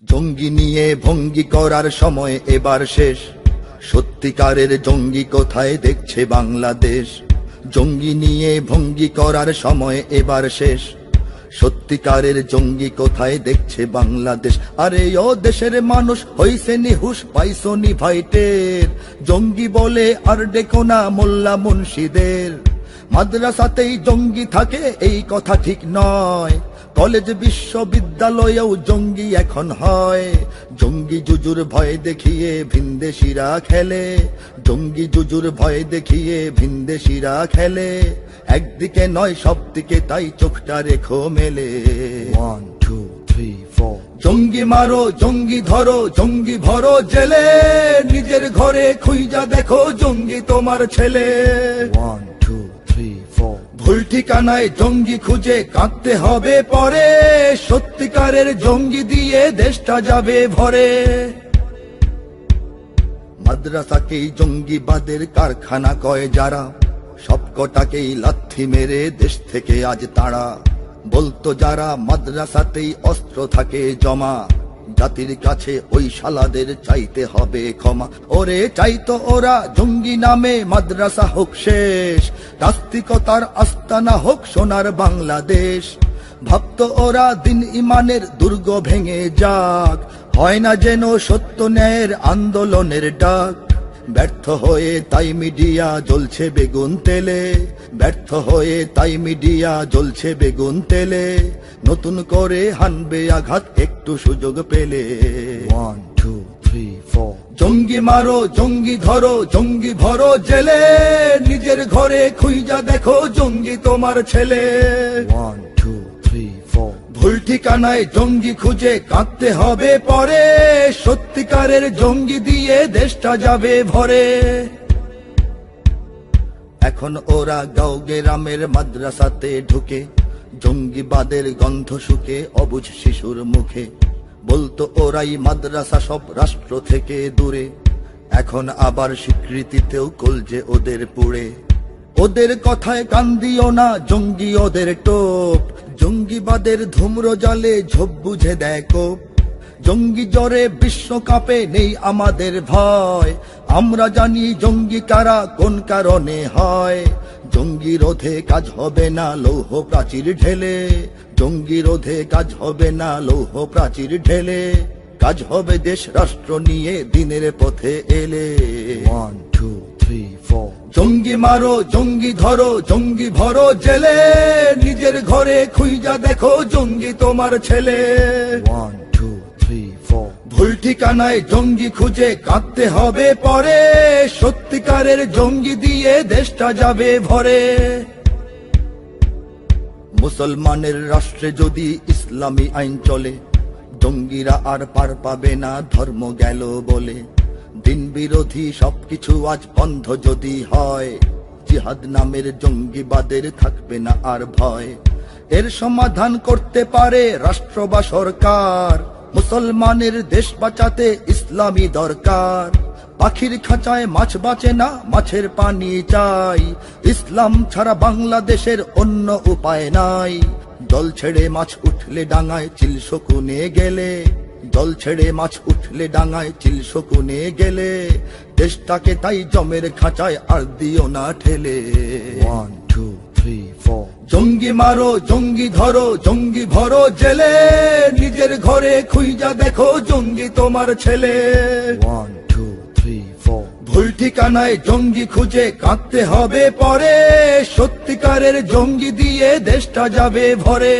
জঙ্গি নিয়ে ভঙ্গি করার সময় এবার শেষ। সত্যিকারের জঙ্গি কোথায় দেখছে বাংলাদেশ। জঙ্গি নিয়ে ভঙ্গি করার সময় এবার শেষ। সত্যিকারের জঙ্গি কোথায় দেখছে বাংলাদেশ। আরে ও দেশের মানুষ হইছে নিহুশ, পাইছনি ভাইটের। জঙ্গি বলে আর ডেকো না মোল্লা মুন্সিদের। মাদ্রাসাতেই জঙ্গি থাকে এই কথা ঠিক নয়। কলেজ বিশ্ববিদ্যালয়েও জঙ্গি এখন হয়। জঙ্গি জুজুর ভয় দেখিয়ে ভিনদেশিরা খেলে। জঙ্গি জুজুর ভয় দেখিয়ে ভিনদেশিরা খেলে। একদিকে নয় সব দিকে, তাই চোখটা রেখো মেলে। 1 2 3 4 জঙ্গি মারো, জঙ্গি ধরো, জঙ্গি ভরো জেলে। নিজের ঘরে খুঁজা দেখো জঙ্গি তোমার ছেলে। 1 2 3 4 ভুল ঠিকানায় জঙ্গি খুঁজে কাঁদতে হবে পরে। সত্যিকারের জঙ্গি দিয়ে দেশটা যাবে ভরে। মাদ্রাসাকেই জঙ্গিবাদের কারখানা কয় যারা, সবকটাকেই লাথি মেরে দেশ থেকে আজ তাড়া। বলতো যারা মাদ্রাসাতেই অস্ত্র থাকে জমা, জাতির কাছে ওই শালাদের চাইতে হবে ক্ষমা। ওরে চাইতো ওরা জঙ্গি নামে মাদ্রাসা হোক শেষ। নাস্তিকতার আস্তানা হোক সোনার বাংলাদেশ। ভাবতো ওরা দিন ইমানের দুর্গ ভেঙে যাক, হয় না যেন সত্য ন্যায়ের আন্দোলনের ডাক। ব্যর্থ হয়ে তাই মিডিয়া জ্বলছে বেগুন তেলে। ব্যর্থ হয়ে তাই মিডিয়া জ্বলছে বেগুন তেলে। নতুন করে হানবে আঘাত একটু সুযোগ পেলে। 1 2 3 4 জঙ্গি মারো, জঙ্গি ধরো, জঙ্গি ভরো জেলে। নিজের ঘরে খুঁজা দেখো জঙ্গি তোমার ছেলে। 1 2 3 4 ভুল ঠিকানায় জঙ্গি খুঁজে কাঁদতে হবে পরে। সত্যিকারের জঙ্গি দিয়ে দেশটা যাবে ভরে। এখন ওরা গাঁও গ্রামের মাদ্রাসাতে ঢুকে, জঙ্গিবাদের গন্ধ শুকে অবুঝ শিশুর মুখে। বলতো ওরাই মাদ্রাসা সব রাষ্ট্র থেকে দূরে। এখন আবার স্বীকৃতিতেও কলজে ওদের পুড়ে। ওদের কথায় কান দিও না, জঙ্গি ওদের টোপ। জঙ্গিবাদের ধূম্র জালে ঝোপ বুঝে দেয় কোপ। জঙ্গি জ্বরে বিশ্বকাপে নেই আমাদের ভয়। আমরা জানি জঙ্গি কারা কোন কারণে হয়। জঙ্গি রোধে কাজ হবে না লৌহ প্রাচীর ঢেলে। জঙ্গি রোধে কাজ হবে না লৌহ প্রাচীর ঢেলে। কাজ হবে দেশ রাষ্ট্র নিয়ে দিনের পথে এলে। 1 2 3 4 জঙ্গি মারো, জঙ্গি ধরো, জঙ্গি ভরো জেলে। নিজের ঘরে খুঁজা দেখো জঙ্গি তোমার ছেলে। 1 2 3 4 ভুল ঠিকানায় জঙ্গি খুঁজে কাঁদতে হবে পরে। সত্যিকারের জঙ্গি দিয়ে দেশটা যাবে ভরে। মুসলমানের রাষ্ট্রে যদি ইসলামী আইন চলে, জঙ্গিরা আর পার পাবে না ধর্ম গেল বলে। দিন বিরোধী সবকিছু আজ বন্ধ যদি হয়, জিহাদ নামের জঙ্গিবাদের থাকবে না আর ভয়। এর সমাধান করতে পারে রাষ্ট্র বা সরকার। মুসলমানের দেশ বাঁচাতে ইসলামী দরকার। পাখির খাঁচায় মাছ বাঁচে না, মাছের পানি চাই। ইসলাম ছাড়া বাংলাদেশের অন্য উপায় নাই। জল ছেড়ে মাছ উঠলে ডাঙায় চিল শকুনে গেলে। জল ছেড়ে মাছ উঠলে ডাঙায় চিল শকুনে গেলে। দেশটাকে তাই জমের খাঁচায় আর দিও না ঠেলে। 1 2 3 4 জঙ্গি মারো, জঙ্গি ধরো, জঙ্গি ভরো জেলে। নিজের ঘরে খুঁজা দেখো জঙ্গি তোমার ছেলে। 1 2 3 4 ভুল ঠিকানায় জঙ্গি খুঁজে কাঁদতে হবে পরে। সত্যিকারের জঙ্গি দিয়ে দেশটা যাবে ভরে।